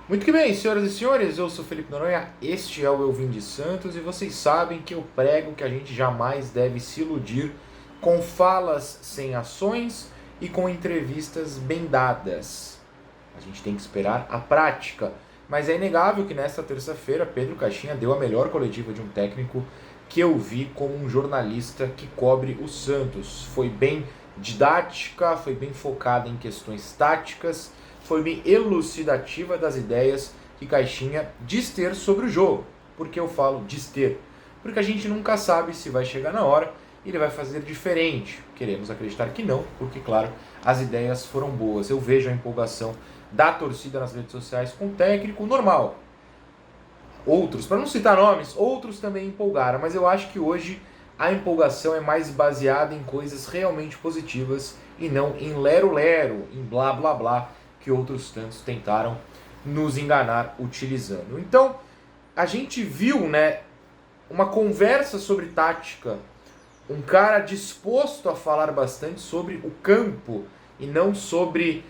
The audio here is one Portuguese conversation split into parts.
Muito que bem, senhoras e senhores, eu sou Felipe Noronha, este é o Eu Vim de Santos e vocês sabem que eu prego que a gente jamais deve se iludir com falas sem ações e com entrevistas bem dadas. A gente tem que esperar a prática, mas é inegável que nesta terça-feira Pedro Caixinha deu a melhor coletiva de um técnico que eu vi como um jornalista que cobre o Santos. Foi bem didática, foi bem focada em questões táticas, foi bem elucidativa das ideias que Caixinha diz ter sobre o jogo. Por que eu falo diz ter? Porque a gente nunca sabe se vai chegar na hora e ele vai fazer diferente. Queremos acreditar que não, porque, claro, as ideias foram boas. Eu vejo a empolgação da torcida nas redes sociais com o técnico normal. Outros, para não citar nomes, outros também empolgaram, mas eu acho que hoje a empolgação é mais baseada em coisas realmente positivas e não em lero-lero, em blá blá blá, que outros tantos tentaram nos enganar utilizando. Então, a gente viu, né, uma conversa sobre tática, um cara disposto a falar bastante sobre o campo e não sobre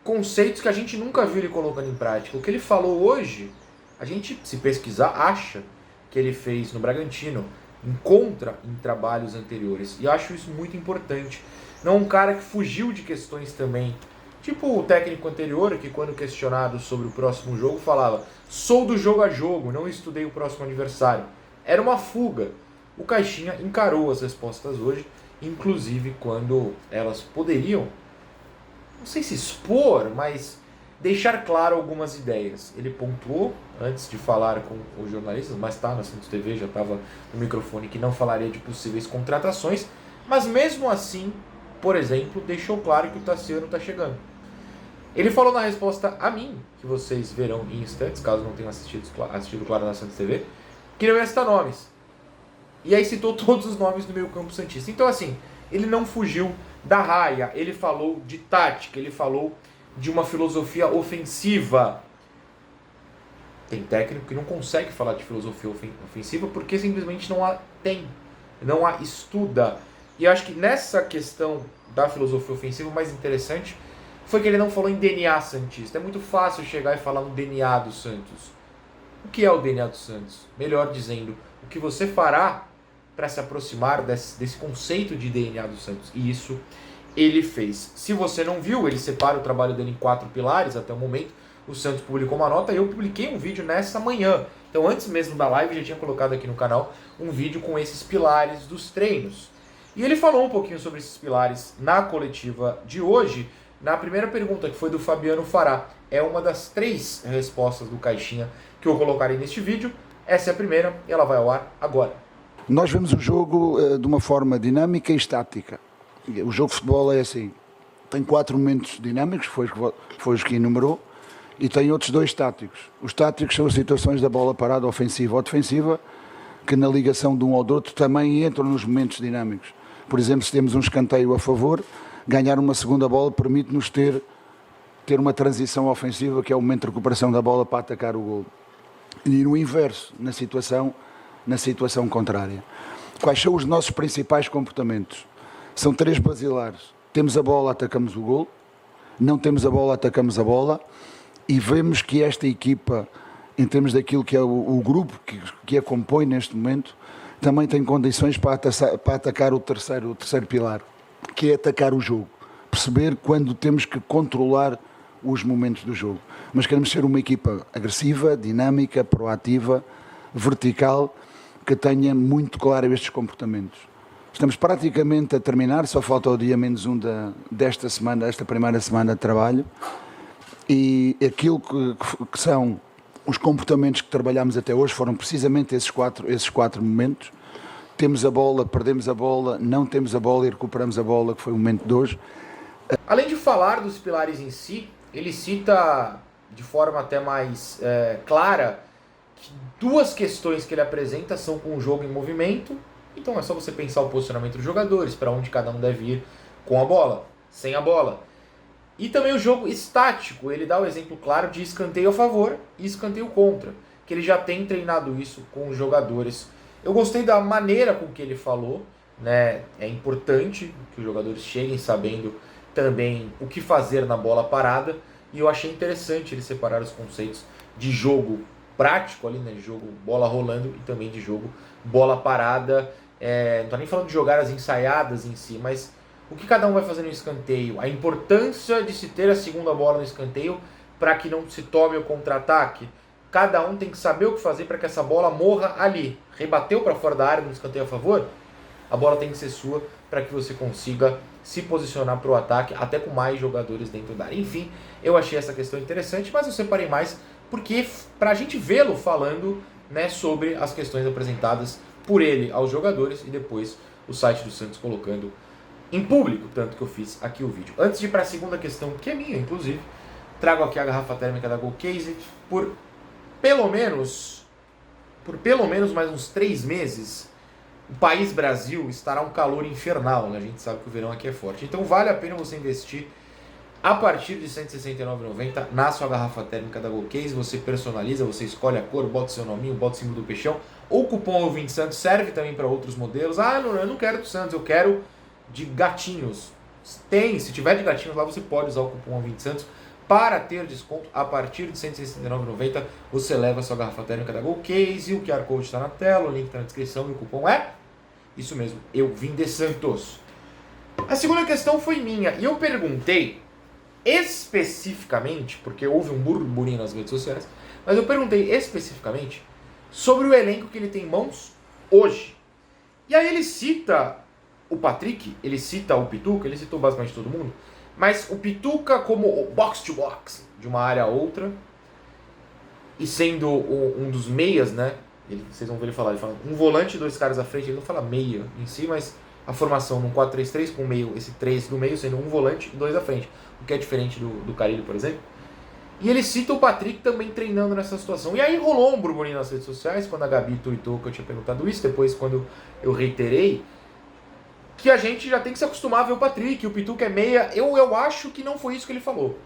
conceitos que a gente nunca viu ele colocando em prática. O que ele falou hoje, a gente, se pesquisar, acha que ele fez no Bragantino, encontra em trabalhos anteriores. E acho isso muito importante. Não um cara que fugiu de questões também. Tipo o técnico anterior, que quando questionado sobre o próximo jogo, falava: sou do jogo a jogo, não estudei o próximo adversário. Era uma fuga. O Caixinha encarou as respostas hoje, inclusive quando elas poderiam, não sei se expor, mas deixar claro algumas ideias. Ele pontuou, antes de falar com os jornalistas, mas tá na Santos TV, já estava no microfone, que não falaria de possíveis contratações, mas mesmo assim, por exemplo, deixou claro que o Tassiano está chegando. Ele falou na resposta a mim, que vocês verão em instantes, caso não tenham assistido claro, na Santos TV, que não ia citar nomes. E aí citou todos os nomes do meio campo santista. Então assim, ele não fugiu da raia, ele falou de tática, ele falou de uma filosofia ofensiva. Tem técnico que não consegue falar de filosofia ofensiva porque simplesmente não a tem, não a estuda. E eu acho que nessa questão da filosofia ofensiva, o mais interessante foi que ele não falou em DNA santista. É muito fácil chegar e falar no DNA do Santos. O que é o DNA do Santos? Melhor dizendo, o que você fará para se aproximar desse conceito de DNA do Santos. E isso ele fez. Se você não viu, ele separa o trabalho dele em 4 pilares até o momento. O Santos publicou uma nota e eu publiquei um vídeo nessa manhã. Então, antes mesmo da live, já tinha colocado aqui no canal um vídeo com esses pilares dos treinos. E ele falou um pouquinho sobre esses pilares na coletiva de hoje. Na primeira pergunta, que foi do Fabiano Fará, é uma das 3 respostas do Caixinha que eu colocarei neste vídeo. Essa é a primeira e ela vai ao ar agora. Nós vemos o jogo de uma forma dinâmica e estática. O jogo de futebol é assim, tem 4 momentos dinâmicos, foi os que enumerou, e tem outros 2 estáticos. Os estáticos são as situações da bola parada ofensiva ou defensiva, que na ligação de um ao do outro também entram nos momentos dinâmicos. Por exemplo, se temos um escanteio a favor, ganhar uma segunda bola permite-nos ter uma transição ofensiva, que é o momento de recuperação da bola para atacar o golo. E no inverso, na situação contrária. Quais são os nossos principais comportamentos? São 3 basilares. Temos a bola, atacamos o golo. Não temos a bola, atacamos a bola. E vemos que esta equipa, em termos daquilo que é o grupo que a compõe neste momento, também tem condições para atacar o terceiro pilar, que é atacar o jogo. Perceber quando temos que controlar os momentos do jogo. Mas queremos ser uma equipa agressiva, dinâmica, proativa, vertical, que tenha muito claro estes comportamentos. Estamos praticamente a terminar, só falta o dia -1 desta semana, esta primeira semana de trabalho, e aquilo que são os comportamentos que trabalhamos até hoje foram precisamente esses quatro momentos. Temos a bola, perdemos a bola, não temos a bola e recuperamos a bola, que foi o momento de hoje. Além de falar dos pilares em si, ele cita de forma até mais clara que 2 questões que ele apresenta são com o jogo em movimento. Então é só você pensar o posicionamento dos jogadores, para onde cada um deve ir com a bola, sem a bola. E também o jogo estático, ele dá o exemplo claro de escanteio a favor e escanteio contra, que ele já tem treinado isso com os jogadores. Eu gostei da maneira com que ele falou, né? É importante que os jogadores cheguem sabendo também o que fazer na bola parada. e eu achei interessante ele separar os conceitos de jogo prático ali, né, de jogo bola rolando e também de jogo bola parada. Não estou nem falando de jogadas ensaiadas em si, mas o que cada um vai fazer no escanteio, a importância de se ter a segunda bola no escanteio para que não se tome o contra-ataque. Cada um tem que saber o que fazer para que essa bola morra ali. Rebateu para fora da área no escanteio a favor, a bola tem que ser sua para que você consiga se posicionar para o ataque, até com mais jogadores dentro da área. Enfim, eu achei essa questão interessante, mas eu separei mais porque para a gente vê-lo falando, né, sobre as questões apresentadas por ele aos jogadores e depois o site do Santos colocando em público, tanto que eu fiz aqui o vídeo. Antes de ir para a segunda questão, que é minha, inclusive, trago aqui a garrafa térmica da Gold Case por pelo menos mais uns 3 meses. O país Brasil estará um calor infernal, né? A gente sabe que o verão aqui é forte. Então vale a pena você investir a partir de R$ 169,90 na sua garrafa térmica da Gold Case. Você personaliza, você escolhe a cor, bota o seu nominho, bota o símbolo do peixão. O cupom ouvinte Santos serve também para outros modelos. Eu não quero do Santos, eu quero de gatinhos. Se tiver de gatinhos lá, você pode usar o cupom ouvinte Santos para ter desconto. A partir de R$ 169,90 você leva a sua garrafa térmica da Gold Case. O QR Code está na tela, o link está na descrição e o cupom é... Isso mesmo, eu vim de Santos. A segunda questão foi minha e eu perguntei especificamente, porque houve um burburinho nas redes sociais, mas eu perguntei especificamente sobre o elenco que ele tem em mãos hoje. E aí ele cita o Patrick, ele cita o Pituca, ele citou basicamente todo mundo, mas o Pituca como o box-to-box de uma área a outra, e sendo um dos meias, né? Vocês vão ver ele falar, ele fala um volante e 2 caras à frente, ele não fala meia em si, mas a formação num 4-3-3 com o meio, esse 3 do meio sendo um volante e 2 à frente, o que é diferente do Carille, por exemplo. E ele cita o Patrick também treinando nessa situação. E aí rolou um burburinho nas redes sociais, quando a Gabi tweetou que eu tinha perguntado isso, depois quando eu reiterei, que a gente já tem que se acostumar a ver o Patrick, o Pituca é meia. Eu acho que não foi isso que ele falou.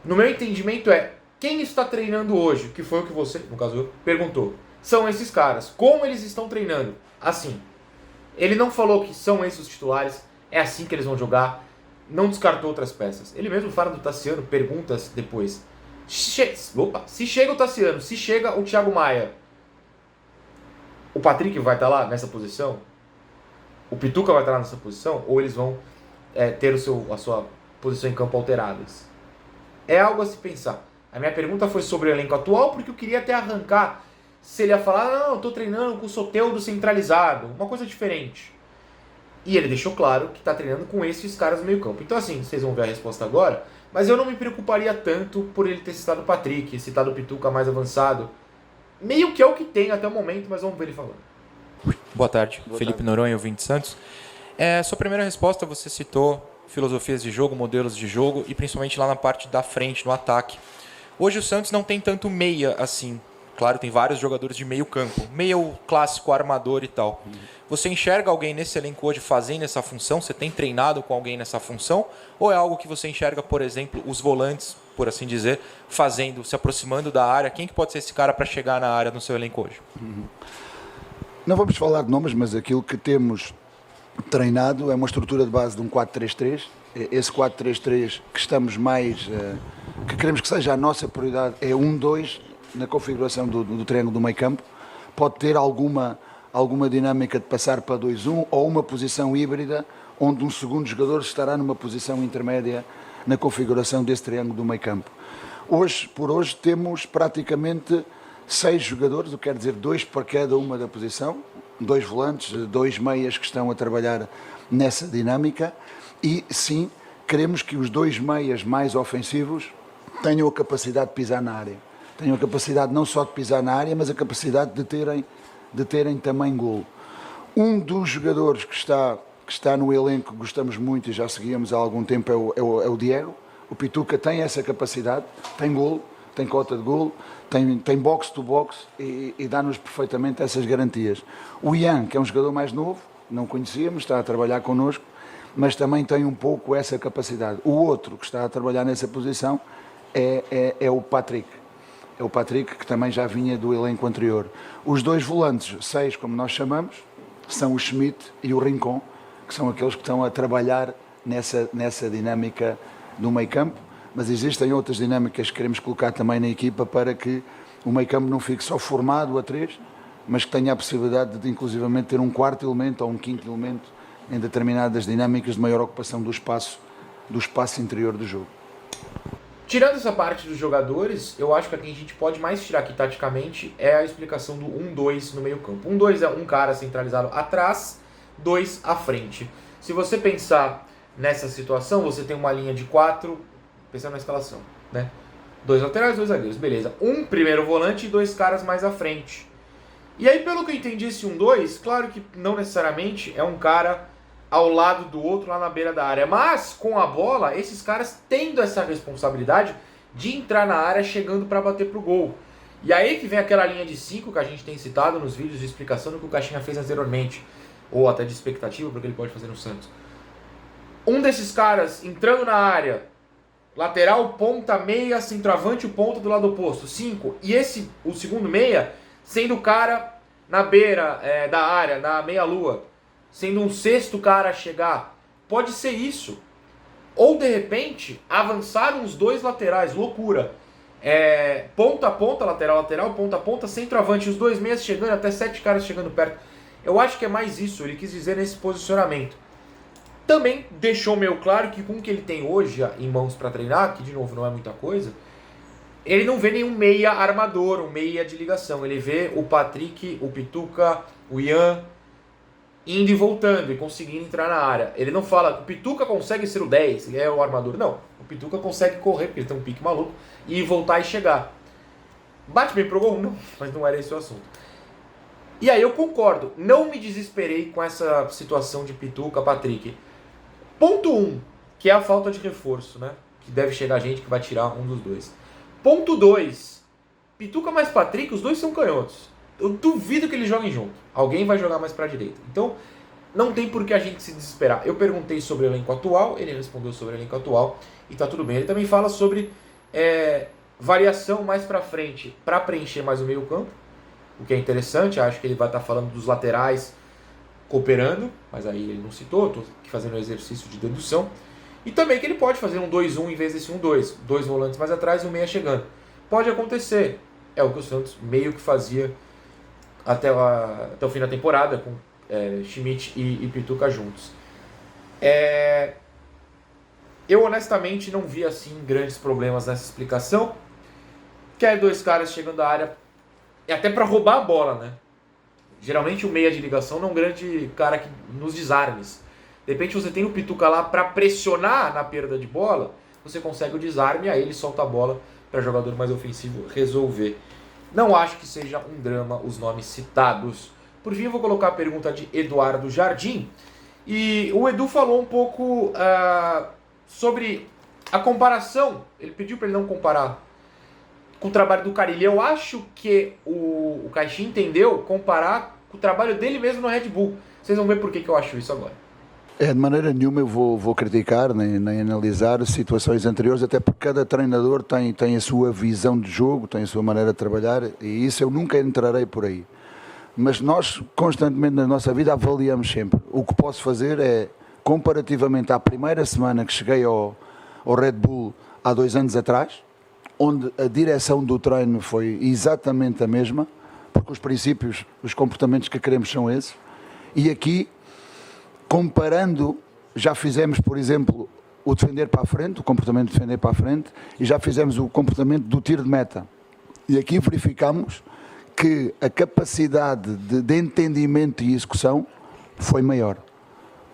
No meu entendimento quem está treinando hoje, que foi o que você, no caso eu, perguntou, são esses caras. Como eles estão treinando? Assim. Ele não falou que são esses os titulares, é assim que eles vão jogar, não descartou outras peças. Ele mesmo fala do Tassiano, perguntas depois. Se chega o Tassiano, se chega o Thiago Maia, o Patrick vai estar lá nessa posição? O Pituca vai estar lá nessa posição? Ou eles vão ter a sua posição em campo alteradas? É algo a se pensar. A minha pergunta foi sobre o elenco atual, porque eu queria até arrancar se ele ia falar, não, eu estou treinando com o Soteldo centralizado, uma coisa diferente. E ele deixou claro que está treinando com esses caras no meio campo. Então assim, vocês vão ver a resposta agora, mas eu não me preocuparia tanto por ele ter citado o Patrick, citado o Pituca mais avançado. Meio que é o que tem até o momento, mas vamos ver ele falando. Boa tarde, Felipe Noronha, ouvinte Santos. Sua primeira resposta, você citou filosofias de jogo, modelos de jogo, e principalmente lá na parte da frente, no ataque. Hoje o Santos não tem tanto meia assim. Claro, tem vários jogadores de meio campo. Meio clássico, armador e tal. Você enxerga alguém nesse elenco hoje fazendo essa função? Você tem treinado com alguém nessa função? Ou é algo que você enxerga, por exemplo, os volantes, por assim dizer, fazendo, se aproximando da área? Quem que pode ser esse cara para chegar na área no seu elenco hoje? Não vamos falar de nomes, mas aquilo que temos treinado é uma estrutura de base de um 4-3-3. Esse 4-3-3 que estamos mais... que queremos que seja a nossa prioridade é 1-2 na configuração do triângulo do meio campo. Pode ter alguma dinâmica de passar para 2-1 ou uma posição híbrida onde um segundo jogador estará numa posição intermédia na configuração desse triângulo do meio campo. Por hoje temos praticamente 6 jogadores, o que quer dizer 2 para cada uma da posição, 2 volantes, 2 meias que estão a trabalhar nessa dinâmica e sim, queremos que os 2 meias mais ofensivos tenham a capacidade de pisar na área. Tenham a capacidade não só de pisar na área, mas a capacidade de terem também golo. Um dos jogadores que está no elenco que gostamos muito e já seguíamos há algum tempo é o Diego. O Pituca tem essa capacidade, tem golo, tem cota de golo, tem box-to-box e dá-nos perfeitamente essas garantias. O Ian, que é um jogador mais novo, não conhecíamos, está a trabalhar connosco, mas também tem um pouco essa capacidade. O outro que está a trabalhar nessa posição é o Patrick. É o Patrick, que também já vinha do elenco anterior. Os 2 volantes, 6 como nós chamamos, são o Schmidt e o Rincon, que são aqueles que estão a trabalhar nessa dinâmica do meio campo. mas existem outras dinâmicas que queremos colocar também na equipa para que o meio-campo não fique só formado a 3, mas que tenha a possibilidade de inclusivamente ter um quarto elemento ou um quinto elemento em determinadas dinâmicas de maior ocupação do espaço interior do jogo. Tirando essa parte dos jogadores, eu acho que a que a gente pode mais tirar aqui taticamente é a explicação do 1-2 no meio campo. 1-2 é um cara centralizado atrás, 2 à frente. Se você pensar nessa situação, você tem uma linha de 4, pensando na escalação, né? 2 laterais, 2 zagueiros, beleza. Um primeiro volante e 2 caras mais à frente. E aí, pelo que eu entendi, esse 1-2, claro que não necessariamente é um cara ao lado do outro lá na beira da área, mas com a bola, esses caras tendo essa responsabilidade de entrar na área chegando para bater pro gol. E aí que vem aquela linha de 5 que a gente tem citado nos vídeos de explicação do que o Caixinha fez anteriormente, ou até de expectativa porque ele pode fazer no Santos. Um desses caras entrando na área, lateral, ponta, meia, centroavante, o ponta do lado oposto, 5. E o segundo meia, sendo o cara na beira da área, na meia-lua, sendo um sexto cara a chegar. Pode ser isso. Ou, de repente, avançaram os 2 laterais, loucura. Ponta a ponta, lateral, lateral, ponta a ponta, centroavante, os 2 meias chegando, até 7 caras chegando perto. Eu acho que é mais isso, ele quis dizer nesse posicionamento. Também deixou meio claro que com o que ele tem hoje em mãos para treinar, que de novo não é muita coisa, ele não vê nenhum meia armador, um meia de ligação. Ele vê o Patrick, o Pituca, o Ian indo e voltando e conseguindo entrar na área. Ele não fala que o Pituca consegue ser o 10, ele é o armador. Não, o Pituca consegue correr, porque ele tem um pique maluco, e voltar e chegar. Bate bem pro gol? Não, mas não era esse o assunto. E aí eu concordo, não me desesperei com essa situação de Pituca, Patrick. Ponto 1, que é a falta de reforço, né? Que deve chegar gente que vai tirar um dos 2. Ponto 2, Pituca mais Patrick, os 2 são canhotos. Eu duvido que eles joguem junto. Alguém vai jogar mais pra direita. Então, não tem por que a gente se desesperar. Eu perguntei sobre o elenco atual, ele respondeu sobre o elenco atual e tá tudo bem. Ele também fala sobre variação mais pra frente, pra preencher mais o meio campo, o que é interessante. Acho que ele vai estar falando dos laterais cooperando, mas aí ele não citou, estou aqui fazendo um exercício de dedução. E também que ele pode fazer um 2-1 em vez desse 1-2. 2 volantes mais atrás e um meia chegando. Pode acontecer. É o que o Santos meio que fazia até o fim da temporada, com Schmidt e Pituca juntos. Eu honestamente não vi assim grandes problemas nessa explicação. Quer 2 caras chegando à área, até para roubar a bola, né? Geralmente o meia de ligação não é um grande cara que, nos desarmes. De repente você tem o Pituca lá para pressionar na perda de bola, você consegue o desarme e aí ele solta a bola para o jogador mais ofensivo resolver. Não acho que seja um drama os nomes citados. Por fim, eu vou colocar a pergunta de Eduardo Jardim. E o Edu falou um pouco sobre a comparação. Ele pediu para ele não comparar com o trabalho do Carille. Eu acho que o Caixinha entendeu comparar com o trabalho dele mesmo no Red Bull. Vocês vão ver por que eu acho isso agora. De maneira nenhuma eu vou criticar nem analisar situações anteriores, até porque cada treinador tem a sua visão de jogo, tem a sua maneira de trabalhar, e isso eu nunca entrarei por aí. Mas nós, constantemente na nossa vida, avaliamos sempre. O que posso fazer é, comparativamente à primeira semana que cheguei ao Red Bull há 2 anos atrás, onde a direção do treino foi exatamente a mesma, porque os princípios, os comportamentos que queremos são esses, e aqui, comparando, já fizemos, por exemplo, o defender para a frente, o comportamento de defender para a frente, e já fizemos o comportamento do tiro de meta. E aqui verificamos que a capacidade de entendimento e execução foi maior.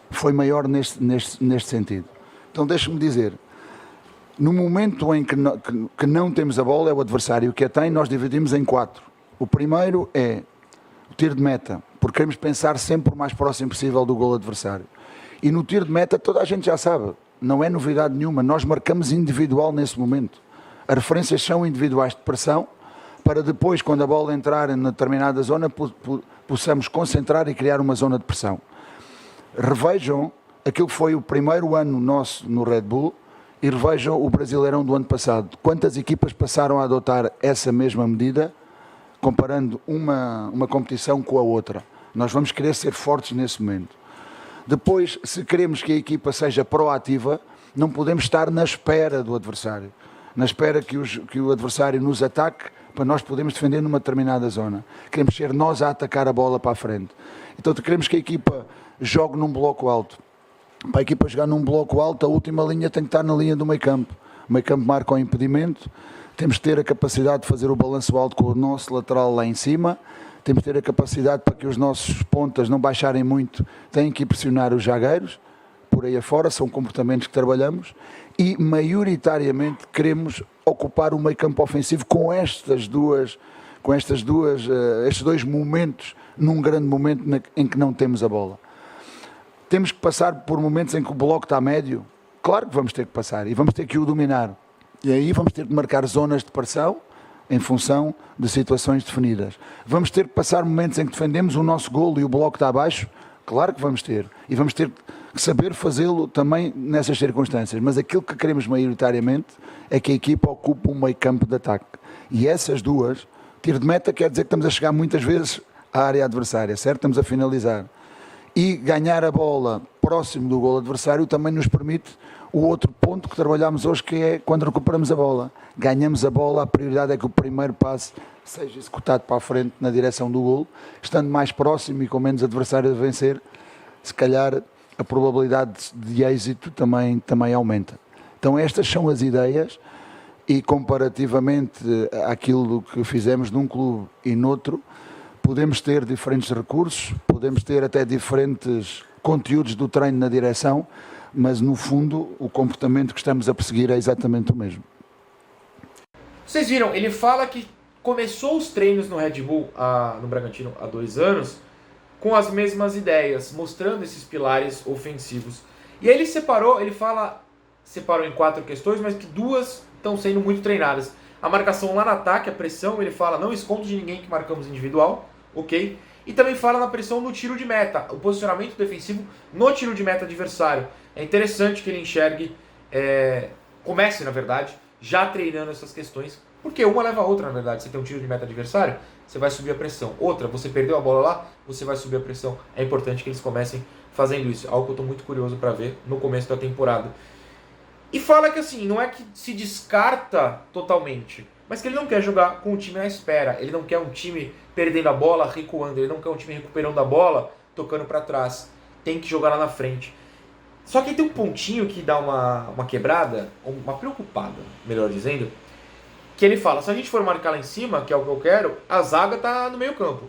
Foi maior neste sentido. Então deixe-me dizer, no momento em que não temos a bola, é o adversário que a tem, nós dividimos em 4. O primeiro é o tiro de meta, porque queremos pensar sempre o mais próximo possível do golo adversário. E no tiro de meta toda a gente já sabe, não é novidade nenhuma, nós marcamos individual nesse momento. As referências são individuais de pressão, para depois, quando a bola entrar em determinada zona, possamos concentrar e criar uma zona de pressão. Revejam aquilo que foi o primeiro ano nosso no Red Bull e revejam o Brasileirão do ano passado. Quantas equipas passaram a adotar essa mesma medida, comparando uma competição com a outra? Nós vamos querer ser fortes nesse momento. Depois, se queremos que a equipa seja proativa, Não podemos estar na espera do adversário, na espera que o adversário nos ataque para nós podermos defender numa determinada zona. Queremos ser nós a atacar a bola para a frente. Então queremos que a equipa jogue num bloco alto. Para a equipa jogar num bloco alto, a última linha tem que estar na linha do meio campo. O meio campo marca o impedimento, temos que ter a capacidade de fazer o balanço alto com o nosso lateral lá em cima, temos que ter a capacidade para que os nossos pontas não baixarem muito, têm que ir pressionar os zagueiros, por aí afora, são comportamentos que trabalhamos, e maioritariamente queremos ocupar o meio campo ofensivo com estes dois momentos, num grande momento em que não temos a bola. Temos que passar por momentos em que o bloco está médio, claro que vamos ter que passar e vamos ter que o dominar. E aí vamos ter que marcar zonas de pressão em função de situações definidas. Vamos ter que passar momentos em que defendemos o nosso golo e o bloco está abaixo, claro que vamos ter. E vamos ter que saber fazê-lo também nessas circunstâncias. Mas aquilo que queremos maioritariamente é que a equipa ocupe um meio campo de ataque. E essas duas, tiro de meta quer dizer que estamos a chegar muitas vezes à área adversária, certo? Estamos a finalizar. E ganhar a bola próximo do golo adversário também nos permite o outro ponto que trabalhamos hoje, que é quando recuperamos a bola. Ganhamos a bola, a prioridade é que o primeiro passe seja executado para a frente na direção do golo, estando mais próximo e com menos adversário a vencer, se calhar a probabilidade de êxito também aumenta. Então estas são as ideias e comparativamente àquilo que fizemos num clube e noutro, podemos ter diferentes recursos, podemos ter até diferentes conteúdos do treino na direção, mas no fundo o comportamento que estamos a perseguir é exatamente o mesmo. Vocês viram, ele fala que começou os treinos no Red Bull, no Bragantino, há 2 anos, com as mesmas ideias, mostrando esses pilares ofensivos. E aí ele separou em 4 questões, mas que 2 estão sendo muito treinadas. A marcação lá no ataque, a pressão, ele fala, não escondo de ninguém que marcamos individual, ok? E também fala na pressão no tiro de meta, o posicionamento defensivo no tiro de meta adversário. É interessante que ele enxergue, comece, na verdade, já treinando essas questões, porque uma leva a outra, na verdade. Você tem um tiro de meta adversário, você vai subir a pressão. Outra, você perdeu a bola lá, você vai subir a pressão. É importante que eles comecem fazendo isso, algo que eu estou muito curioso para ver no começo da temporada. E fala que assim, não é que se descarta totalmente, mas que ele não quer jogar com o time à espera. Ele não quer um time perdendo a bola, recuando. Ele não quer um time recuperando a bola, tocando para trás. Tem que jogar lá na frente. Só que tem um pontinho que dá uma quebrada, uma preocupada, melhor dizendo, que ele fala, se a gente for marcar lá em cima, que é o que eu quero, a zaga tá no meio campo.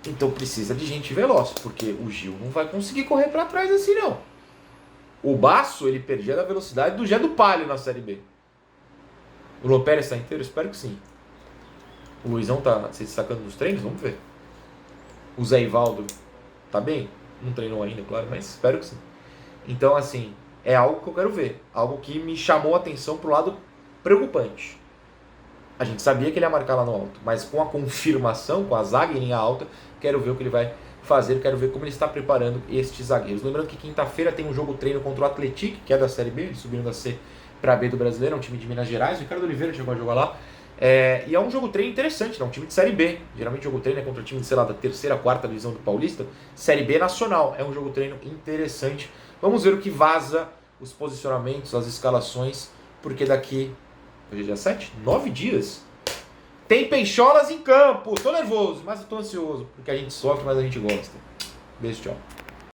Então precisa de gente veloz, porque o Gil não vai conseguir correr para trás assim não. O Basso, ele perdia da velocidade do Gé do Palio na Série B. O Luan Pérez está inteiro? Espero que sim. O Luizão tá se destacando nos treinos? Vamos ver. O Zé Ivaldo tá bem? Não treinou ainda, claro, mas espero que sim. Então, assim, é algo que eu quero ver. Algo que me chamou a atenção pro lado preocupante. A gente sabia que ele ia marcar lá no alto, mas com a confirmação, com a zaga em linha alta, quero ver o que ele vai fazer, quero ver como ele está preparando estes zagueiros. Lembrando que quinta-feira tem um jogo treino contra o Atlético, que é da Série B, eles subiram da C para B do Brasileiro, é um time de Minas Gerais, o Ricardo Oliveira chegou a jogar lá, e é um jogo treino interessante, né? Um time de Série B, geralmente jogo treino é contra o time de, sei lá, da 3ª, 4ª divisão do Paulista, Série B nacional, é um jogo treino interessante. Vamos ver o que vaza, os posicionamentos, as escalações, porque daqui, hoje é dia 7, 9 dias, tem Peixolas em campo. Tô nervoso, mas eu tô ansioso, porque a gente sofre, mas a gente gosta. Beijo, tchau.